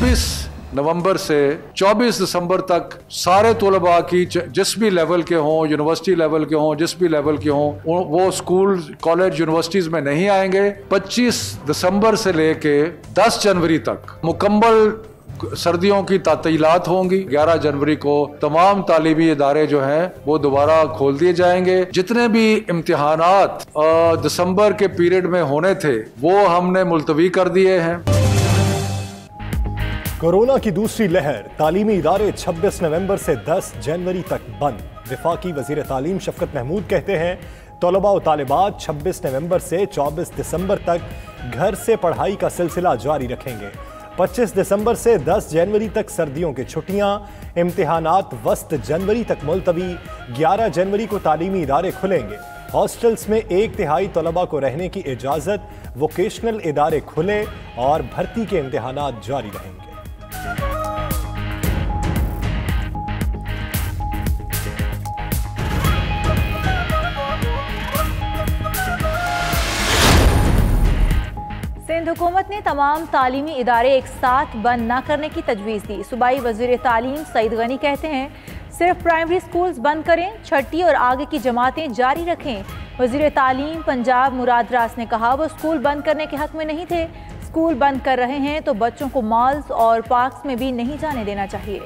26 नवंबर से 24 दिसंबर तक सारे तलबा की जिस भी लेवल के हों, यूनिवर्सिटी लेवल के हों, जिस भी लेवल के हों, वो स्कूल, कॉलेज, यूनिवर्सिटीज़ में नहीं आएंगे। 25 दिसंबर से लेके 10 जनवरी तक मुकम्मल सर्दियों की तातीलात होंगी। 11 जनवरी को तमाम तालीमी इदारे जो हैं वो दोबारा खोल दिए जाएंगे। जितने भी इम्तिहानात दिसंबर के पीरियड में होने थे वो हमने मुलतवी कर दिए हैं। कोरोना की दूसरी लहर, तालीमी इदारे 26 नवंबर से 10 जनवरी तक बंद। वफाकी वजीर तालीम शफकत महमूद कहते हैं तलबा और तालिबात 26 नवंबर से 24 दिसंबर तक घर से पढ़ाई का सिलसिला जारी रखेंगे। 25 दिसंबर से 10 जनवरी तक सर्दियों की छुट्टियां, इम्तिहानात वस्त जनवरी तक मुलतवी। 11 जनवरी को तालीमी इदारे खुलेंगे। हॉस्टल्स में 1/3 तलबा को रहने की इजाज़त। वोकेशनल इदारे खुले और भर्ती के इम्तिहानात जारी रहेंगे। सिंध हुकूमत ने तमाम तालीमी इदारे एक साथ बंद न करने की तजवीज़ दी। सूबाई वज़ीर तालीम सईद गनी कहते हैं सिर्फ प्राइमरी स्कूल्स बंद करें, छठी और आगे की जमातें जारी रखें। वज़ीर तालीम पंजाब मुराद रास ने कहा वो स्कूल बंद करने के हक में नहीं थे। स्कूल बंद कर रहे हैं तो बच्चों को मॉल्स और पार्क्स में भी नहीं जाने देना चाहिए।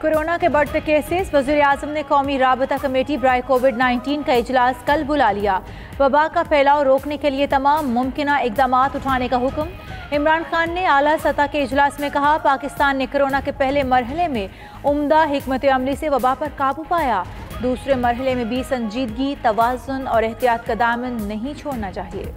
कोरोना के बढ़ते केसेस, वज़ीर आज़म ने कौमी राबता कमेटी बराए कोविड-19 का इजलास कल बुला लिया। वबा का फैलाव रोकने के लिए तमाम मुमकिना इक़दाम उठाने का हुक्म। इमरान खान ने आला सतह के इजलास में कहा पाकिस्तान ने कोरोना के पहले मरहले में उम्दा हिकमत अमली से वबा पर काबू पाया। दूसरे मरहले में भी संजीदगी, तवाज़ुन और एहतियात का दामन नहीं छोड़ना चाहिए।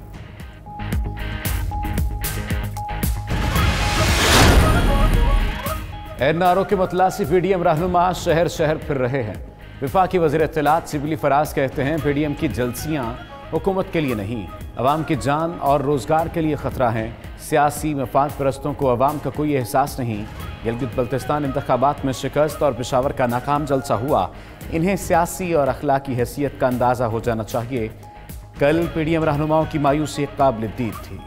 एनआरओ के मतलासी पीडीएम रहनुमा शहर शहर फिर रहे हैं। वफाकी वज़ीर इत्तलात सिबली फराज कहते हैं पीडीएम की जलसियाँ हुकूमत के लिए नहीं, अवाम की जान और रोज़गार के लिए ख़तरा हैं। सियासी मफाद परस्तों को अवाम का कोई एहसास नहीं। गिलगित बल्तिस्तान इंतखाबात में शिकस्त और पेशावर का नाकाम जलसा हुआ, इन्हें सियासी और अखलाकी हैसियत का अंदाज़ा हो जाना चाहिए। कल पीडीएम रहनुमाओं की मायूसी काबिल दीद थी।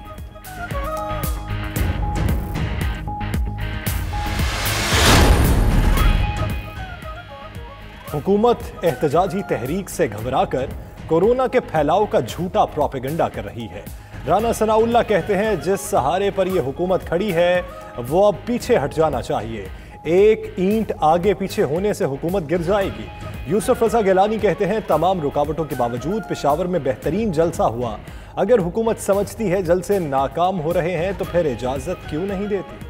हुकूमत एहतजाजी तहरीक से घबराकर कोरोना के फैलाव का झूठा प्रोपेगेंडा कर रही है। राना सनाउल्लाह कहते हैं जिस सहारे पर यह हुकूमत खड़ी है वो अब पीछे हट जाना चाहिए। एक ईंट आगे पीछे होने से हुकूमत गिर जाएगी। यूसुफ रजा गिलानी कहते हैं तमाम रुकावटों के बावजूद पेशावर में बेहतरीन जलसा हुआ। अगर हुकूमत समझती है जलसे नाकाम हो रहे हैं तो फिर इजाज़त क्यों नहीं देती।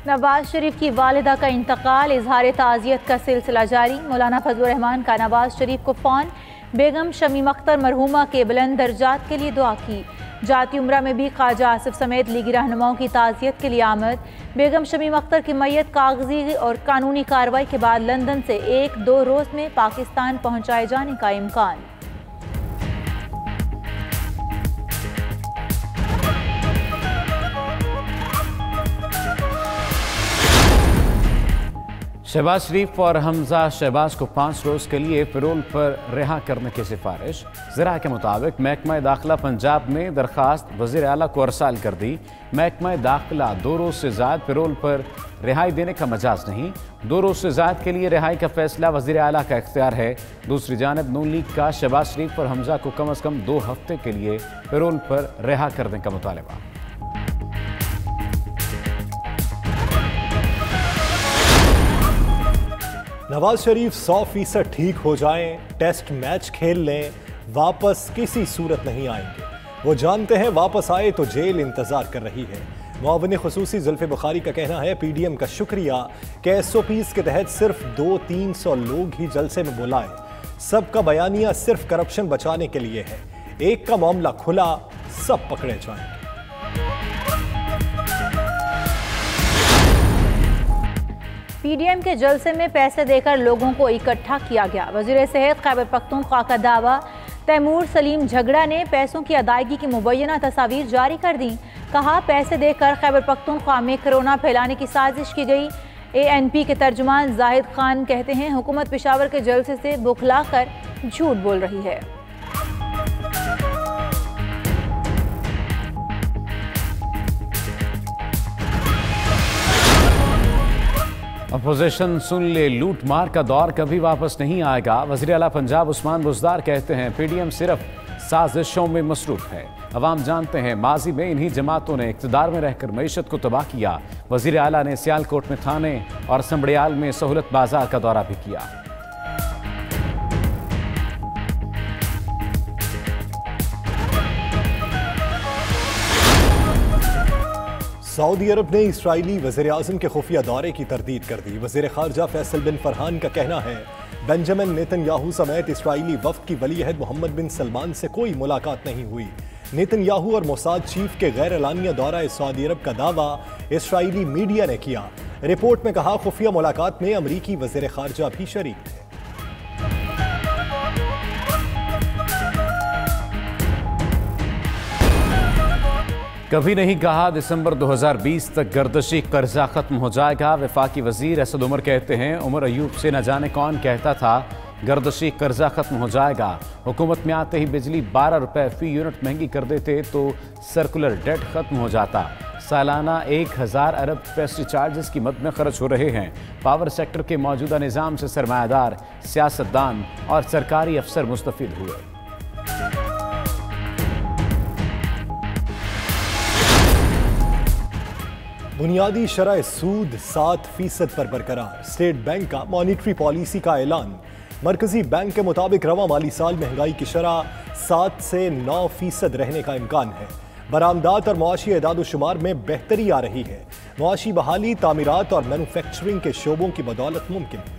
नवाज शरीफ की वालिदा का इंतकाल, इजहार ताज़ियत का सिलसिला जारी। मौलाना फजलुर रहमान का नवाज शरीफ को फ़ोन, बेगम शमीम अख्तर मरहूमा के बुलंद दर्जात के लिए दुआ की। जाती उम्रा में भी ख्वाजा आसिफ समेत लीगी रहनुमाओं की ताज़ियत के लिए आमद। बेगम शमीम अख्तर की मैयत कागजी और कानूनी कार्रवाई के बाद लंदन से 1-2 रोज़ में पाकिस्तान पहुँचाए जाने का इम्कान। शहबाज शरीफ और हमजा शहबाज को 5 रोज़ के लिए पैरोल पर रिहा करने की सिफारिश। ज़रा के मुताबिक महकमा दाखिला पंजाब ने दरख्वास्त वज़ीर आला को अरसाल कर दी। महकमा दाखिला 2 रोज़ से ज़्यादा पैरोल पर रिहाई देने का मजाज नहीं। 2 रोज़ से ज़्यादा के लिए रिहाई का फैसला वज़ीर आला का इख्तियार है। दूसरी जानब नून लीग का शहबाज शरीफ और हमजा को कम अज़ कम 2 हफ्ते के लिए पैरोल पर रिहा करने का मुतालबा। नवाज शरीफ 100% ठीक हो जाएं, टेस्ट मैच खेल लें, वापस किसी सूरत नहीं आएंगे। वो जानते हैं वापस आए तो जेल इंतजार कर रही है। मुआविन खुसूसी जुल्फ़े बुखारी का कहना है पीडीएम का शुक्रिया कि SOPs के तहत सिर्फ 200-300 लोग ही जलसे में बुलाए। सबका बयानिया सिर्फ करप्शन बचाने के लिए है। एक का मामला खुला, सब पकड़े जाएंगे। पीडीएम के जलसे में पैसे देकर लोगों को इकट्ठा किया गया। वज़ीर सेहत खैबर पख्तूनख्वा का दावा, तैमूर सलीम झगड़ा ने पैसों की अदायगी की मुबैना तस्वीर जारी कर दी। कहा पैसे देकर खैबर पख्तूनख्वा में कोरोना फैलाने की साजिश की गई। ANP के तर्जुमान जाहिद खान कहते हैं हुकूमत पेशावर के जलसे से बुखलाकर झूठ बोल रही है। अपोजिशन सुन ले, लूट मार का दौर कभी वापस नहीं आएगा। वज़ीर आला पंजाब उस्मान बुज़दार कहते हैं PDM सिर्फ साजिशों में मसरूफ है। अवाम जानते हैं माजी में इन्हीं जमातों ने इक़्तिदार में रहकर मईशत को तबाह किया। वज़ीर आला ने सियालकोट में थाने और संबड़ियाल में सहूलत बाजार का दौरा भी किया। सऊदी अरब ने इस्राइली वज़ीर आज़म के खुफिया दौरे की तरदीद कर दी। वज़ीर ख़ारजा फैसल बिन फरहान का कहना है बेंजामिन नेतन्याहू समेत इस्राइली वफ़द की वलीअहद मोहम्मद बिन सलमान से कोई मुलाकात नहीं हुई। नेतन्याहू और मोसाद चीफ के गैर एलानिया दौरा सऊदी अरब का दावा इस्राइली मीडिया ने किया। रिपोर्ट में कहा खुफिया मुलाकात में अमरीकी वज़ीर ख़ारजा भी शरीक थे। कभी नहीं कहा दिसंबर 2020 तक गर्दशी कर्जा खत्म हो जाएगा। वफाकी वजीर असद उमर कहते हैं उमर अयूब से न जाने कौन कहता था गर्दशी कर्जा खत्म हो जाएगा। हुकूमत में आते ही बिजली 12 रुपए फी यूनिट महंगी कर देते तो सर्कुलर डेट खत्म हो जाता। सालाना 1000 अरब पेस्टी चार्जेस की मद में खर्च हो रहे हैं। पावर सेक्टर के मौजूदा निज़ाम से सरमायादार, सियासतदान और सरकारी अफसर मुस्तफीद हुए। बुनियादी शरह सूद 7% पर बरकरार। स्टेट बैंक का मॉनिटरी पॉलिसी का ऐलान। मरकजी बैंक के मुताबिक रवा माली साल महंगाई की शरह 7 से 9% रहने का इम्कान है। बरामदात और मुआशी एदाद-ओ-शुमार में बेहतरी आ रही है। मुआशी बहाली, तामीरात और मैन्युफैक्चरिंग के शोबों की बदौलत मुमकिन है।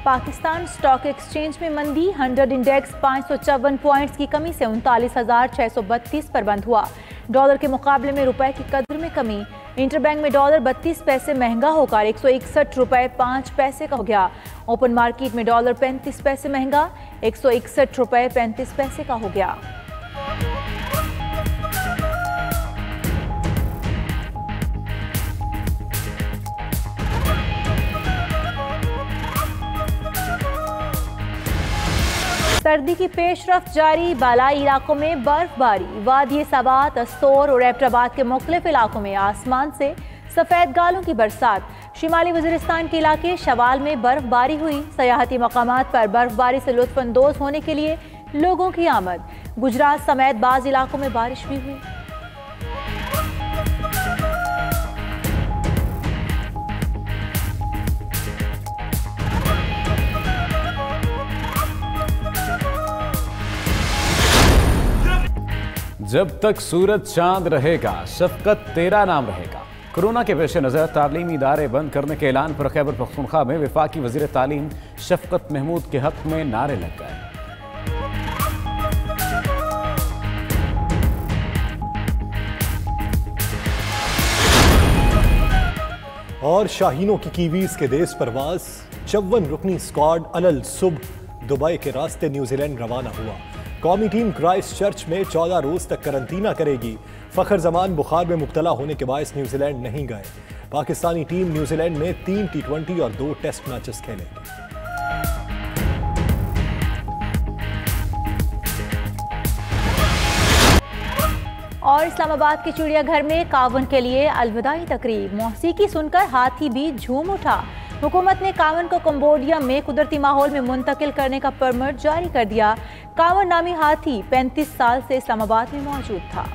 पाकिस्तान स्टॉक एक्सचेंज में मंदी। 100 इंडेक्स 554 पॉइंट्स की कमी से 39,632 पर बंद हुआ। डॉलर के मुकाबले में रुपए की कदर में कमी। इंटरबैंक में डॉलर 32 पैसे महंगा होकर 161 रुपए 5 पैसे का हो गया। ओपन मार्केट में डॉलर 35 पैसे महंगा 161 रुपए 35 पैसे का हो गया। सर्दी की पेशरफ जारी। बालाई इलाकों में बर्फबारी। वादी सवात, अस्तोर और एबटाबाद के मुख्तलिफ इलाकों में आसमान से सफ़ेद गालों की बरसात। शिमाली वज़ीरिस्तान के इलाके शवाल में बर्फबारी हुई। सयाहती मकामात पर बर्फबारी से लुत्फ़अंदोज़ होने के लिए लोगों की आमद। गुजरात समेत बाज़ इलाकों में बारिश भी हुई। जब तक सूरज चांद रहेगा शफकत तेरा नाम रहेगा। कोरोना के पेश नज़र तालीमी इदारे बंद करने के ऐलान पर खैबर पख्तूनख्वा में वफाकी वज़ीर तालीम शफकत महमूद के हक में नारे लग गए। और शाहीनों की कीवीज के देश परवाज। 54 रुकनी स्क्वाड अलल सुबह दुबई के रास्ते न्यूजीलैंड रवाना हुआ। कौमी टीम क्राइस्ट चर्च में 14 रोज तक करंतना करेगी। फखर जमान बुखार में मुब्तला होने के बायस न्यूजीलैंड नहीं गए। पाकिस्तानी टीम न्यूजीलैंड में 3 T20 और 2 टेस्ट मैचेस खेलेगी। और इस्लामाबाद के चिड़ियाघर में कावन के लिए अलविदाई तकरीब। मौसीकी सुनकर हाथी भी झूम उठा। हुकूमत ने कावन को कंबोडिया में कुदरती माहौल में मुंतकिल करने का परमिट जारी कर दिया। कावन नामी हाथी 35 साल से इस्लामाबाद में मौजूद था।